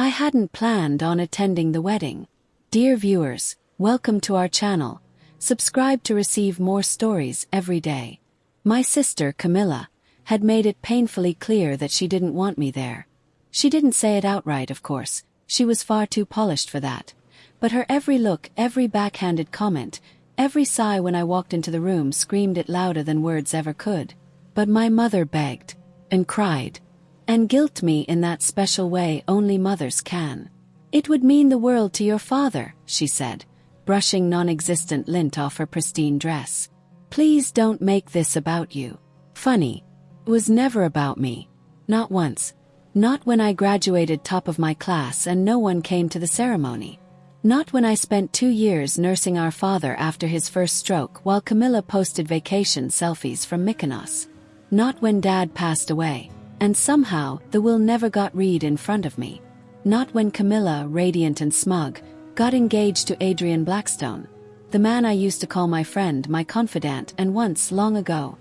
I hadn't planned on attending the wedding. Dear viewers, welcome to our channel. Subscribe to receive more stories every day. My sister, Camilla, had made it painfully clear that she didn't want me there. She didn't say it outright, of course. She was far too polished for that. But her every look, every backhanded comment, every sigh when I walked into the room screamed it louder than words ever could. But my mother begged, and cried, and guilt me in that special way only mothers can. It would mean the world to your father, she said, brushing non-existent lint off her pristine dress. Please don't make this about you. Funny. It was never about me. Not once. Not when I graduated top of my class and no one came to the ceremony. Not when I spent 2 years nursing our father after his first stroke while Camilla posted vacation selfies from Mykonos. Not when Dad passed away, and somehow the will never got read in front of me. Not when Camilla, radiant and smug, got engaged to Adrian Blackstone, the man I used to call my friend, my confidant, and once, long ago.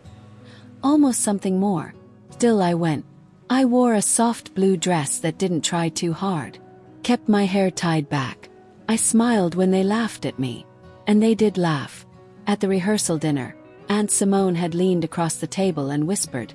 Almost something more. Still I went. I wore a soft blue dress that didn't try too hard. Kept my hair tied back. I smiled when they laughed at me. And they did laugh. At the rehearsal dinner, Aunt Simone had leaned across the table and whispered,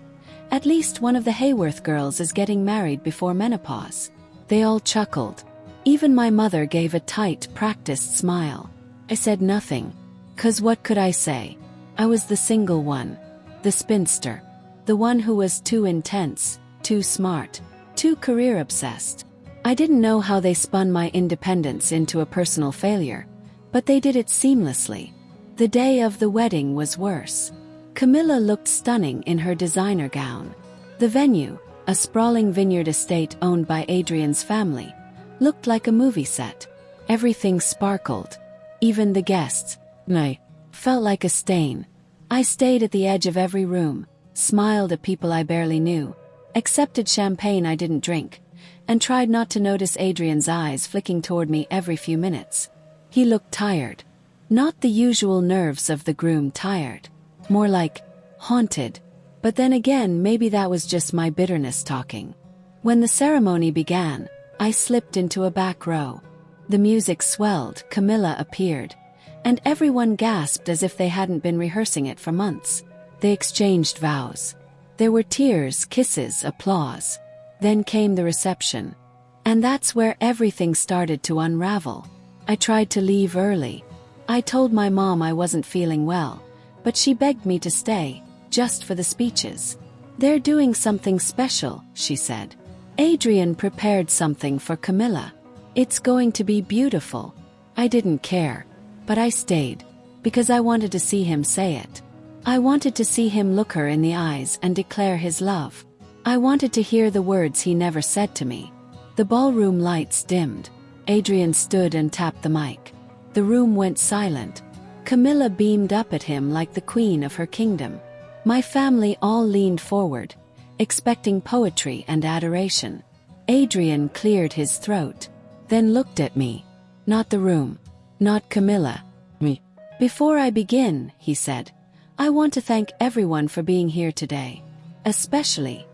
"At least one of the Hayworth girls is getting married before menopause." They all chuckled. Even my mother gave a tight, practiced smile. I said nothing. 'Cause what could I say? I was the single one. The spinster. The one who was too intense, too smart, too career-obsessed. I didn't know how they spun my independence into a personal failure, but they did it seamlessly. The day of the wedding was worse. Camilla looked stunning in her designer gown. The venue, a sprawling vineyard estate owned by Adrian's family, looked like a movie set. Everything sparkled. Even the guests. I felt like a stain. I stayed at the edge of every room, smiled at people I barely knew, accepted champagne I didn't drink, and tried not to notice Adrian's eyes flicking toward me every few minutes. He looked tired. Not the usual nerves of the groom tired. More like haunted. But then again, maybe that was just my bitterness talking. When the ceremony began, I slipped into a back row. The music swelled, Camilla appeared, and everyone gasped as if they hadn't been rehearsing it for months. They exchanged vows. There were tears, kisses, applause. Then came the reception. And that's where everything started to unravel. I tried to leave early. I told my mom I wasn't feeling well, but she begged me to stay, just for the speeches. "They're doing something special," she said. "Adrian prepared something for Camilla. It's going to be beautiful." I didn't care, but I stayed, because I wanted to see him say it. I wanted to see him look her in the eyes and declare his love. I wanted to hear the words he never said to me. The ballroom lights dimmed. Adrian stood and tapped the mic. The room went silent. Camilla beamed up at him like the queen of her kingdom. My family all leaned forward, expecting poetry and adoration. Adrian cleared his throat, then looked at me. Not the room. Not Camilla. Me. "Before I begin," he said, "I want to thank everyone for being here today. Especially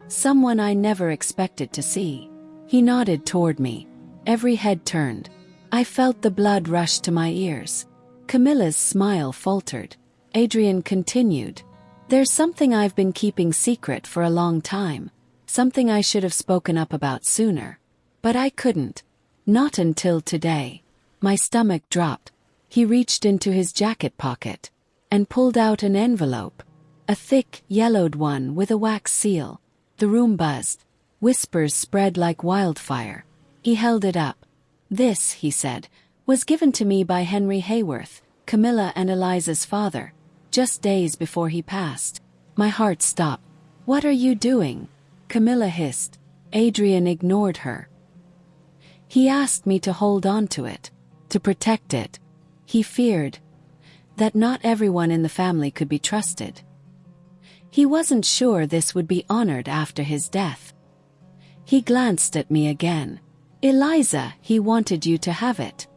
someone I never expected to see." He nodded toward me. Every head turned. I felt the blood rush to my ears. Camilla's smile faltered. Adrian continued. "There's something I've been keeping secret for a long time. Something I should have spoken up about sooner. But I couldn't. Not until today." My stomach dropped. He reached into his jacket pocket and pulled out an envelope. A thick, yellowed one with a wax seal. The room buzzed. Whispers spread like wildfire. He held it up. "This," he said, "was given to me by Henry Hayworth, Camilla and Eliza's father, just days before he passed." My heart stopped. "What are you doing?" Camilla hissed. Adrian ignored her. "He asked me to hold on to it, to protect it. He feared that not everyone in the family could be trusted. He wasn't sure this would be honored after his death." He glanced at me again. "Eliza, he wanted you to have it."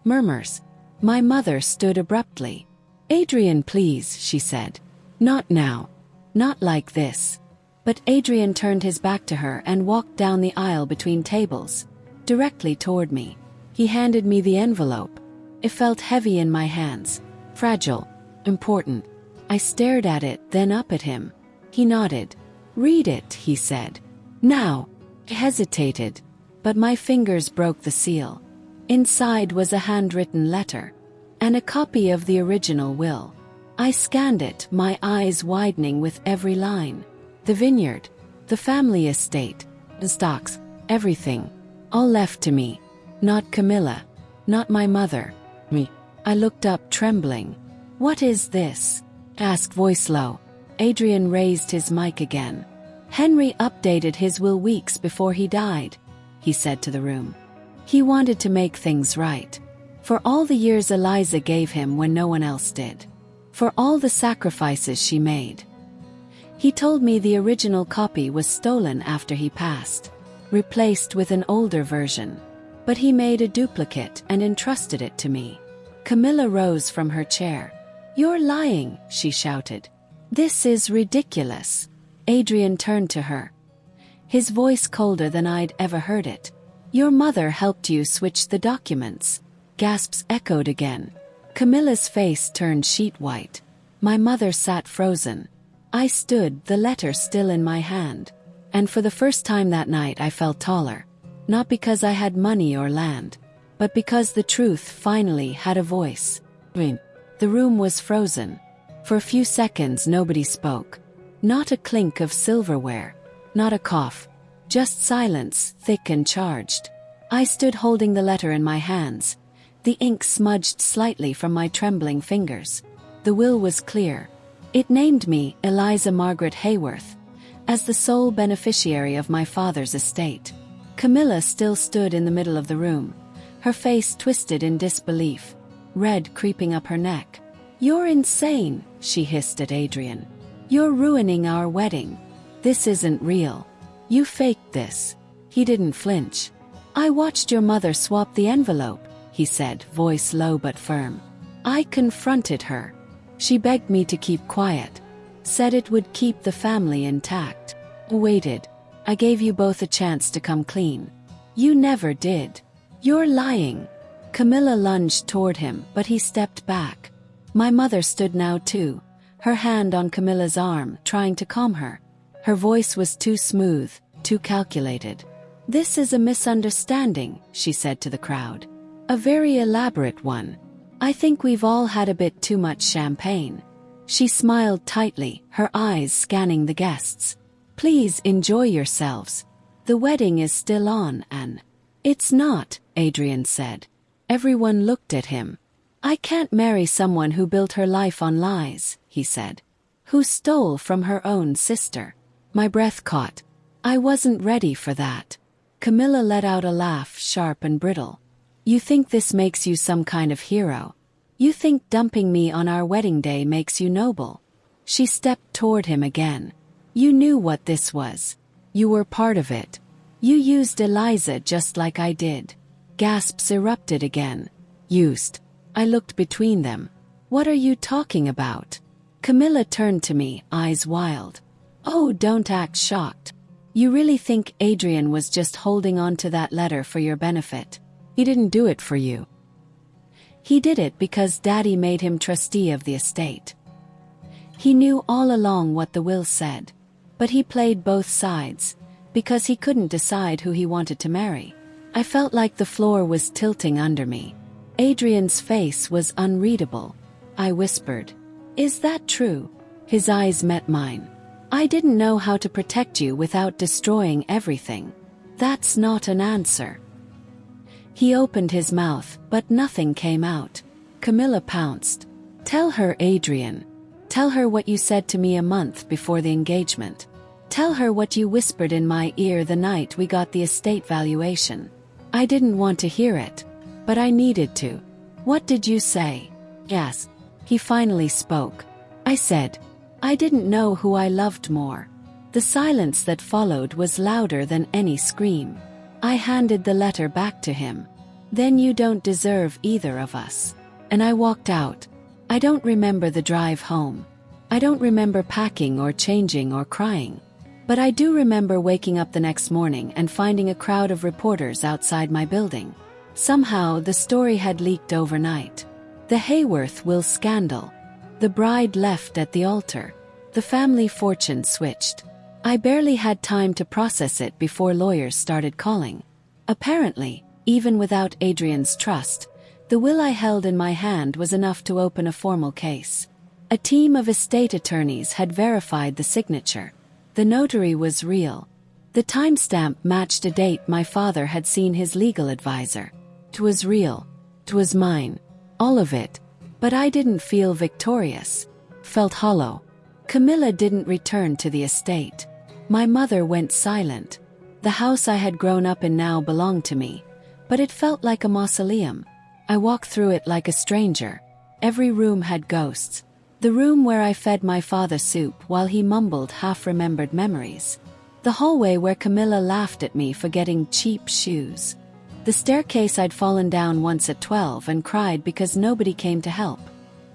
Murmurs. My mother stood abruptly. "Adrian, please," she said. "Not now. Not like this." But Adrian turned his back to her and walked down the aisle between tables, directly toward me. He handed me the envelope. It felt heavy in my hands, fragile, important. I stared at it, then up at him. He nodded. "Read it," he said. "Now." I hesitated, but my fingers broke the seal. Inside was a handwritten letter, and a copy of the original will. I scanned it, my eyes widening with every line. The vineyard, the family estate, the stocks, everything, all left to me. Not Camilla, not my mother, me. I looked up, trembling. "What is this?" asked, voice low. Adrian raised his mic again. "Henry updated his will weeks before he died," he said to the room. "He wanted to make things right. For all the years Eliza gave him when no one else did. For all the sacrifices she made. He told me the original copy was stolen after he passed, replaced with an older version. But he made a duplicate and entrusted it to me." Camilla rose from her chair. "You're lying," she shouted. "This is ridiculous." Adrian turned to her, his voice colder than I'd ever heard it. "Your mother helped you switch the documents." Gasps echoed again. Camilla's face turned sheet white. My mother sat frozen. I stood, the letter still in my hand. And for the first time that night I felt taller. Not because I had money or land, but because the truth finally had a voice. The room was frozen. For a few seconds nobody spoke. Not a clink of silverware. Not a cough. Just silence, thick and charged. I stood holding the letter in my hands. The ink smudged slightly from my trembling fingers. The will was clear. It named me, Eliza Margaret Hayworth, as the sole beneficiary of my father's estate. Camilla still stood in the middle of the room, her face twisted in disbelief, red creeping up her neck. "You're insane," she hissed at Adrian. "You're ruining our wedding. This isn't real. You faked this." He didn't flinch. "I watched your mother swap the envelope," he said, voice low but firm. "I confronted her. She begged me to keep quiet, said it would keep the family intact. Waited. I gave you both a chance to come clean. You never did. You're lying." Camilla lunged toward him, but he stepped back. My mother stood now too, her hand on Camilla's arm, trying to calm her. Her voice was too smooth, too calculated. "This is a misunderstanding," she said to the crowd. "A very elaborate one. I think we've all had a bit too much champagne." She smiled tightly, her eyes scanning the guests. "Please enjoy yourselves. The wedding is still on, and..." "It's not," Adrian said. Everyone looked at him. "I can't marry someone who built her life on lies," he said. "Who stole from her own sister." My breath caught. I wasn't ready for that. Camilla let out a laugh, sharp and brittle. "You think this makes you some kind of hero? You think dumping me on our wedding day makes you noble?" She stepped toward him again. "You knew what this was. You were part of it. You used Eliza just like I did." Gasps erupted again. "Used?" I looked between them. "What are you talking about?" Camilla turned to me, eyes wild. "Oh, don't act shocked. You really think Adrian was just holding on to that letter for your benefit? He didn't do it for you. He did it because Daddy made him trustee of the estate. He knew all along what the will said, but he played both sides, because he couldn't decide who he wanted to marry." I felt like the floor was tilting under me. Adrian's face was unreadable. I whispered, "Is that true?" His eyes met mine. "I didn't know how to protect you without destroying everything. That's not an answer." He opened his mouth, but nothing came out. Camilla pounced. "Tell her, Adrian. Tell her what you said to me a month before the engagement. Tell her what you whispered in my ear the night we got the estate valuation." I didn't want to hear it, but I needed to. "What did you say?" "Yes." He finally spoke. I said, "I didn't know who I loved more." The silence that followed was louder than any scream. I handed the letter back to him. "Then you don't deserve either of us." And I walked out. I don't remember the drive home. I don't remember packing or changing or crying. But I do remember waking up the next morning and finding a crowd of reporters outside my building. Somehow, the story had leaked overnight. The Hayworth will scandal. The bride left at the altar. The family fortune switched. I barely had time to process it before lawyers started calling. Apparently, even without Adrian's trust, the will I held in my hand was enough to open a formal case. A team of estate attorneys had verified the signature. The notary was real. The timestamp matched a date my father had seen his legal advisor. It was real. It was mine. All of it. But I didn't feel victorious. Felt hollow. Camilla didn't return to the estate. My mother went silent. The house I had grown up in now belonged to me, but it felt like a mausoleum. I walked through it like a stranger. Every room had ghosts. The room where I fed my father soup while he mumbled half-remembered memories. The hallway where Camilla laughed at me for getting cheap shoes. The staircase I'd fallen down once at 12 and cried because nobody came to help.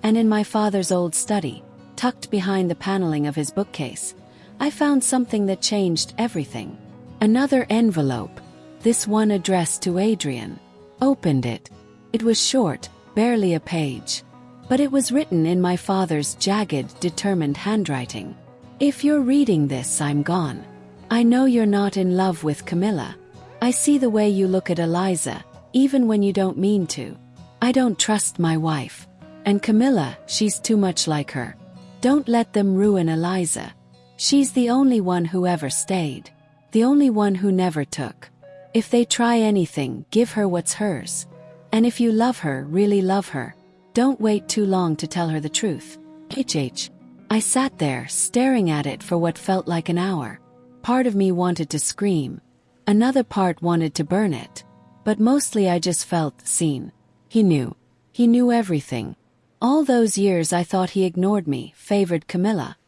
And in my father's old study, tucked behind the paneling of his bookcase, I found something that changed everything. Another envelope, this one addressed to Adrian. Opened it. It was short, barely a page. But it was written in my father's jagged, determined handwriting. If you're reading this, I'm gone. I know you're not in love with Camilla. I see the way you look at Eliza, even when you don't mean to. I don't trust my wife. And Camilla, she's too much like her. Don't let them ruin Eliza. She's the only one who ever stayed. The only one who never took. If they try anything, give her what's hers. And if you love her, really love her, don't wait too long to tell her the truth. HH. I sat there, staring at it for what felt like an hour. Part of me wanted to scream. Another part wanted to burn it. But mostly I just felt seen. He knew. He knew everything. All those years I thought he ignored me, favored Camilla.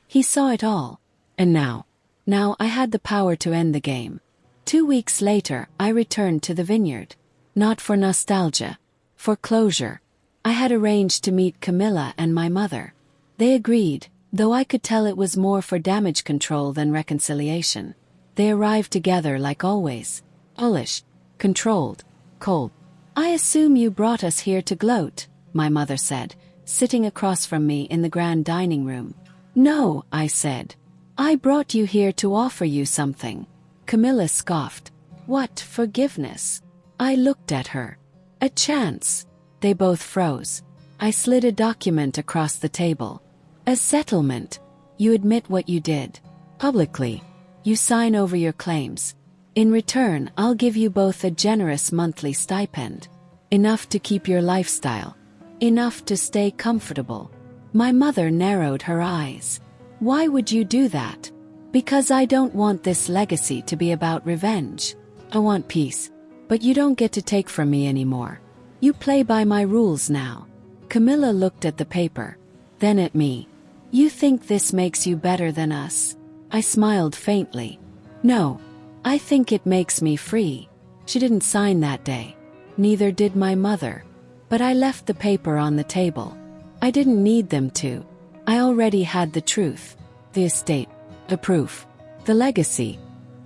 He saw it all. And now I had the power to end the game. 2 weeks later, I returned to the vineyard. Not for nostalgia. For closure. I had arranged to meet Camilla and my mother. They agreed, though I could tell it was more for damage control than reconciliation. They arrived together like always. Polished, controlled, cold. I assume you brought us here to gloat, my mother said, sitting across from me in the grand dining room. No, I said. I brought you here to offer you something. Camilla scoffed. What, forgiveness? I looked at her. A chance. They both froze. I slid a document across the table. A settlement. You admit what you did. Publicly. You sign over your claims. In return, I'll give you both a generous monthly stipend. Enough to keep your lifestyle. Enough to stay comfortable. My mother narrowed her eyes. Why would you do that? Because I don't want this legacy to be about revenge. I want peace. But you don't get to take from me anymore. You play by my rules now. Camilla looked at the paper. Then at me. You think this makes you better than us? I smiled faintly. No. I think it makes me free. She didn't sign that day. Neither did my mother. But I left the paper on the table. I didn't need them to. I already had the truth. The estate. The proof. The legacy.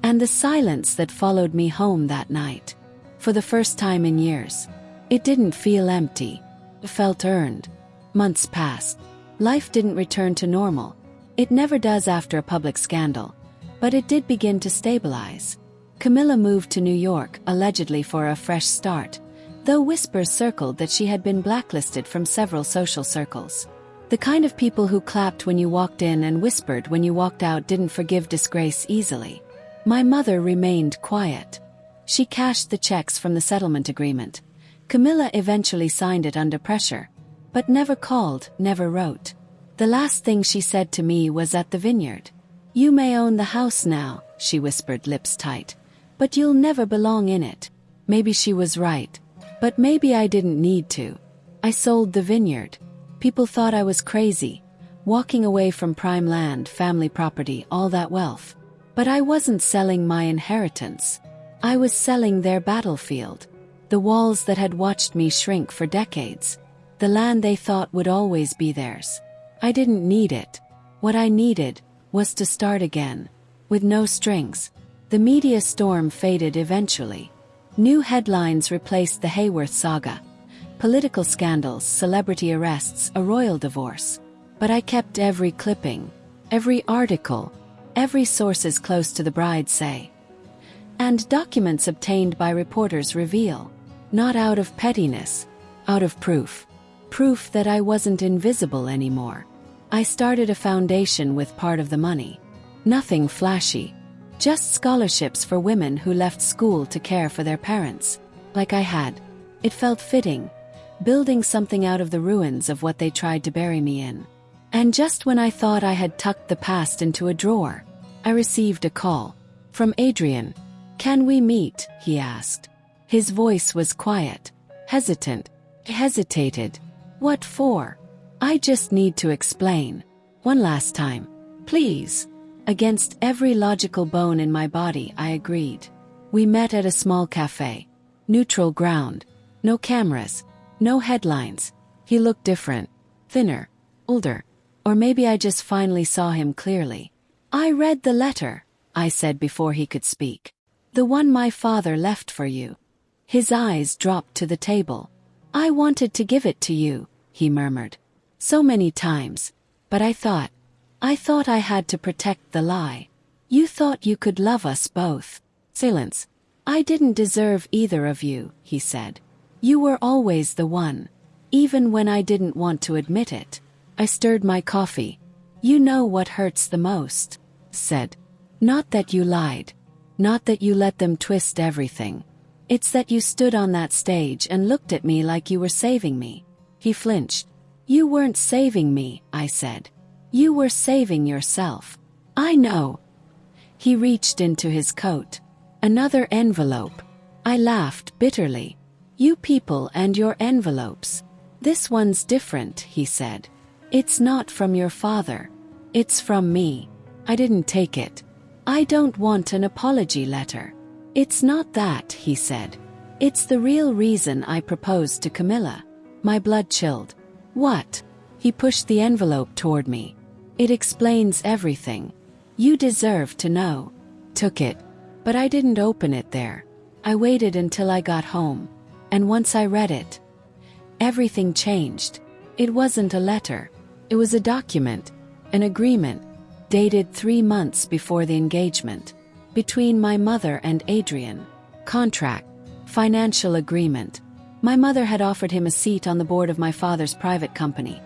And the silence that followed me home that night. For the first time in years. It didn't feel empty. It felt earned. Months passed. Life didn't return to normal. It never does after a public scandal. But it did begin to stabilize. Camilla moved to New York, allegedly for a fresh start, though whispers circled that she had been blacklisted from several social circles. The kind of people who clapped when you walked in and whispered when you walked out didn't forgive disgrace easily. My mother remained quiet. She cashed the checks from the settlement agreement. Camilla eventually signed it under pressure, but never called, never wrote. The last thing she said to me was at the vineyard. You may own the house now, she whispered, lips tight, but you'll never belong in it. Maybe she was right, but maybe I didn't need to. I sold the vineyard. People thought I was crazy, walking away from prime land, family property, all that wealth. But I wasn't selling my inheritance. I was selling their battlefield. The walls that had watched me shrink for decades. The land they thought would always be theirs. I didn't need it. What I needed was to start again. with no strings. The media storm faded eventually. New headlines replaced the Hayworth saga. Political scandals, celebrity arrests, a royal divorce. But I kept every clipping, every article, every sources close to the bride say. And documents obtained by reporters reveal, not out of pettiness, out of proof. Proof that I wasn't invisible anymore. I started a foundation with part of the money. Nothing flashy. Just scholarships for women who left school to care for their parents. Like I had. It felt fitting. Building something out of the ruins of what they tried to bury me in. And just when I thought I had tucked the past into a drawer, I received a call. From Adrian. "Can we meet?" he asked. His voice was quiet. Hesitant. I hesitated. "What for?" "I just need to explain. One last time. Please." Against every logical bone in my body, I agreed. We met at a small cafe. Neutral ground. No cameras. No headlines. He looked different. Thinner. Older. Or maybe I just finally saw him clearly. "I read the letter," I said before he could speak. "The one my father left for you." His eyes dropped to the table. "I wanted to give it to you," he murmured. "So many times. But I thought I had to protect the lie. You thought you could love us both." Silence. "I didn't deserve either of you," he said. "You were always the one. Even when I didn't want to admit it." I stirred my coffee. "You know what hurts the most," said. "Not that you lied. Not that you let them twist everything. It's that you stood on that stage and looked at me like you were saving me." He flinched. "You weren't saving me," I said. "You were saving yourself." "I know." He reached into his coat. Another envelope. I laughed bitterly. "You people and your envelopes. This one's different," he said. "It's not from your father. It's from me." I didn't take it. "I don't want an apology letter." "It's not that," he said. "It's the real reason I proposed to Camilla." My blood chilled. "What?" He pushed the envelope toward me. "It explains everything. You deserve to know." Took it. But I didn't open it there. I waited until I got home. And once I read it, everything changed. It wasn't a letter. It was a document. An agreement. Dated 3 months before the engagement. Between my mother and Adrian. Contract. Financial agreement. My mother had offered him a seat on the board of my father's private company,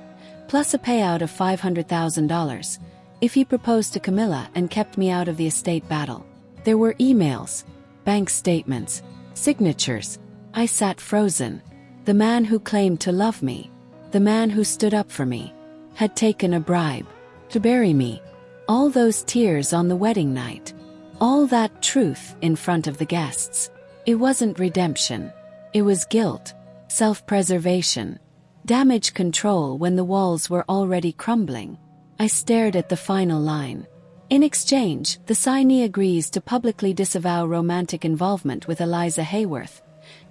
plus a payout of $500,000, if he proposed to Camilla and kept me out of the estate battle. There were emails, bank statements, signatures. I sat frozen. The man who claimed to love me, the man who stood up for me, had taken a bribe to bury me. All those tears on the wedding night. All that truth in front of the guests. It wasn't redemption. It was guilt, self-preservation, damage control when the walls were already crumbling. I stared at the final line. In exchange, the signee agrees to publicly disavow romantic involvement with Eliza Hayworth,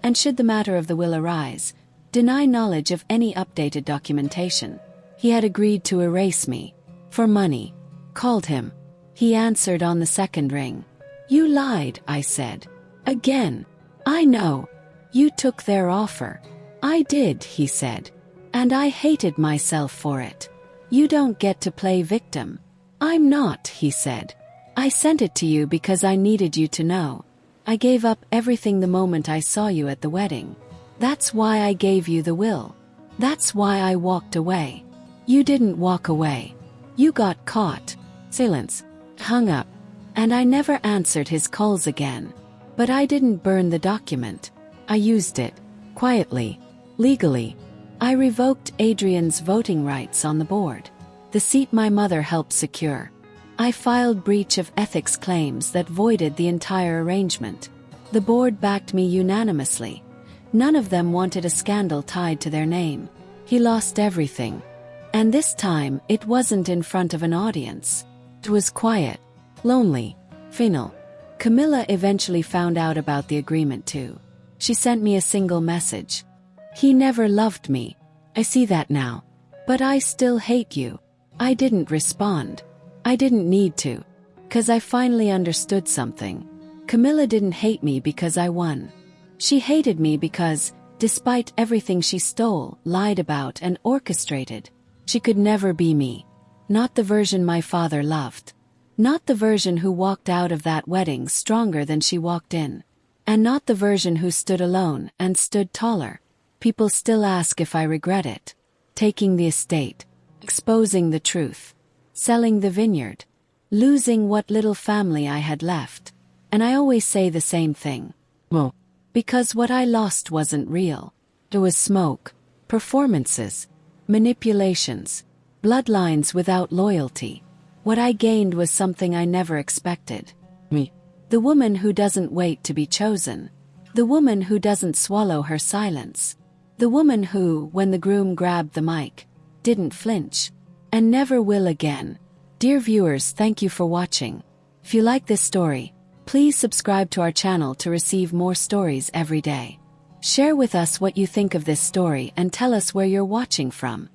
and should the matter of the will arise, deny knowledge of any updated documentation. He had agreed to erase me. For money. Called him. He answered on the second ring. "You lied," I said. "Again." "I know. You took their offer." "I did," he said. "And I hated myself for it." "You don't get to play victim." "I'm not," he said. "I sent it to you because I needed you to know. I gave up everything the moment I saw you at the wedding. That's why I gave you the will. That's why I walked away." "You didn't walk away. You got caught." Silence. Hung up. And I never answered his calls again. But I didn't burn the document. I used it. Quietly. Legally. I revoked Adrian's voting rights on the board. The seat my mother helped secure. I filed breach of ethics claims that voided the entire arrangement. The board backed me unanimously. None of them wanted a scandal tied to their name. He lost everything. And this time, it wasn't in front of an audience. It was quiet. Lonely. Final. Camilla eventually found out about the agreement too. She sent me a single message. "He never loved me. I see that now. But I still hate you." I didn't respond. I didn't need to. Because I finally understood something. Camilla didn't hate me because I won. She hated me because, despite everything she stole, lied about, and orchestrated, she could never be me. Not the version my father loved. Not the version who walked out of that wedding stronger than she walked in. And not the version who stood alone and stood taller. People still ask if I regret it. Taking the estate. Exposing the truth. Selling the vineyard. Losing what little family I had left. And I always say the same thing. Well, because what I lost wasn't real. It was smoke, performances, manipulations, bloodlines without loyalty. What I gained was something I never expected. Me. The woman who doesn't wait to be chosen. The woman who doesn't swallow her silence. The woman who, when the groom grabbed the mic, didn't flinch. And never will again. Dear viewers, thank you for watching. If you like this story, please subscribe to our channel to receive more stories every day. Share with us what you think of this story and tell us where you're watching from.